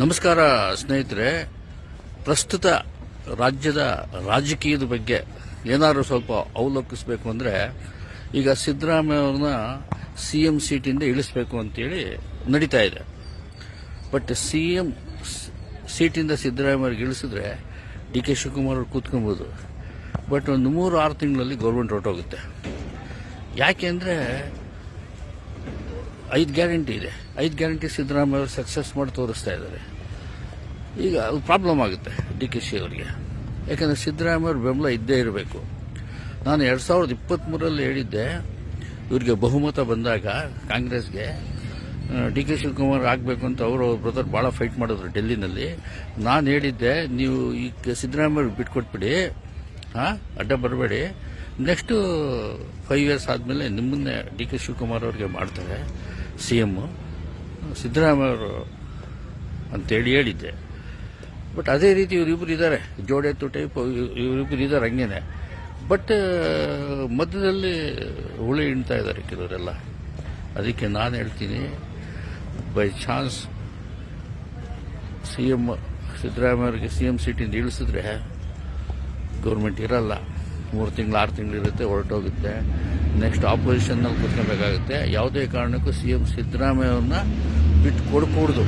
ನಮಸ್ಕಾರ ಸ್ನೇಹಿತರೆ. ಪ್ರಸ್ತುತ ರಾಜ್ಯದ ರಾಜಕೀಯದ ಬಗ್ಗೆ ಏನಾದರೂ ಸ್ವಲ್ಪ ಅವಲೋಕಿಸಬೇಕು ಅಂದರೆ ಈಗ ಸಿದ್ದರಾಮಯ್ಯ ಅವ್ರನ್ನ ಸಿಎಂ ಸೀಟಿಂದ ಇಳಿಸಬೇಕು ಅಂತೇಳಿ ನಡೀತಾ ಇದೆ. ಬಟ್ ಸಿಎಂ ಸೀಟಿಂದ ಸಿದ್ದರಾಮಯ್ಯವ್ರಿಗೆ ಇಳಿಸಿದ್ರೆ ಡಿ ಕೆ ಶಿವಕುಮಾರ್ ಅವ್ರು ಕೂತ್ಕೊಬೋದು. ಬಟ್ ಒಂದು 3-6 ತಿಂಗಳಲ್ಲಿ ಗೌರ್ಮೆಂಟ್ ಹೊರಟೋಗುತ್ತೆ. ಯಾಕೆ ಅಂದರೆ 5 ಗ್ಯಾರಂಟಿ ಇದೆ. 5 ಗ್ಯಾರಂಟಿ ಸಿದ್ದರಾಮಯ್ಯ ಅವರು ಸಕ್ಸಸ್ ಮಾಡಿ ತೋರಿಸ್ತಾ ಇದ್ದಾರೆ. ಈಗ ಅದು ಪ್ರಾಬ್ಲಮ್ ಆಗುತ್ತೆ ಡಿ ಕೆ ಶಿ ಅವರಿಗೆ. ಯಾಕಂದರೆ ಸಿದ್ದರಾಮಯ್ಯ ಅವ್ರ ಬೆಂಬಲ ಇದ್ದೇ ಇರಬೇಕು. ನಾನು 2023ರಲ್ಲಿ ಹೇಳಿದ್ದೆ, ಇವರಿಗೆ ಬಹುಮತ ಬಂದಾಗ ಕಾಂಗ್ರೆಸ್ಗೆ ಡಿ ಕೆ ಶಿವಕುಮಾರ್ ಆಗಬೇಕು ಅಂತ ಅವರು ಬ್ರದರ್ ಭಾಳ ಫೈಟ್ ಮಾಡಿದ್ರು ಡೆಲ್ಲಿನಲ್ಲಿ. ನಾನು ಹೇಳಿದ್ದೆ, ನೀವು ಈಗ ಸಿದ್ದರಾಮಯ್ಯ ಬಿಟ್ಕೊಟ್ಬಿಡಿ, ಅಡ್ಡ ಬರಬೇಡಿ, ನೆಕ್ಸ್ಟು 5 ಇಯರ್ಸ್ ಆದಮೇಲೆ ನಿಮ್ಮನ್ನೇ ಡಿ ಕೆ ಶಿವಕುಮಾರ್ ಅವ್ರಿಗೆ ಮಾಡ್ತಾರೆ ಸಿಎಂ ಸಿದ್ದರಾಮಯ್ಯ ಅವರು ಅಂತೇಳಿ ಹೇಳಿದ್ದೆ. ಬಟ್ ಅದೇ ರೀತಿ ಇವರಿಬ್ಬರು ಇದ್ದಾರೆ, ಜೋಡೆತ್ತು ಟೈಪ್ ಇವರಿಬ್ಬರು ಇದ್ದಾರೆ ಹಂಗೇನೆ. ಬಟ್ ಮಧ್ಯದಲ್ಲಿ ಹುಳಿ ಹಿಂಡ್ತಾ ಇದ್ದಾರೆ ಕೆಲವರೆಲ್ಲ. ಅದಕ್ಕೆ ನಾನು ಹೇಳ್ತೀನಿ, ಬೈ ಚಾನ್ಸ್ ಸಿಎಂ ಸಿದ್ದರಾಮಯ್ಯ ಅವರಿಗೆ ಸಿಎಂ ಸೀಟಿಂದ ಇಳಿಸಿದ್ರೆ ಗೌರ್ಮೆಂಟ್ ಇರಲ್ಲ. 3 ತಿಂಗಳು 6 ತಿಂಗಳು ಇರುತ್ತೆ, ಹೊರಟೋಗುತ್ತೆ. ನೆಕ್ಸ್ಟ್ ಆಪೋಸಿಷನ್ನಲ್ಲಿ ಕೂತ್ಕೊಬೇಕಾಗುತ್ತೆ. ಯಾವುದೇ ಕಾರಣಕ್ಕೂ ಸಿಎಂ ಸಿದ್ದರಾಮಯ್ಯ ಅವ್ರನ್ನ ಬಿಟ್ಟು ಕೊಡಕೂಡ್ದು.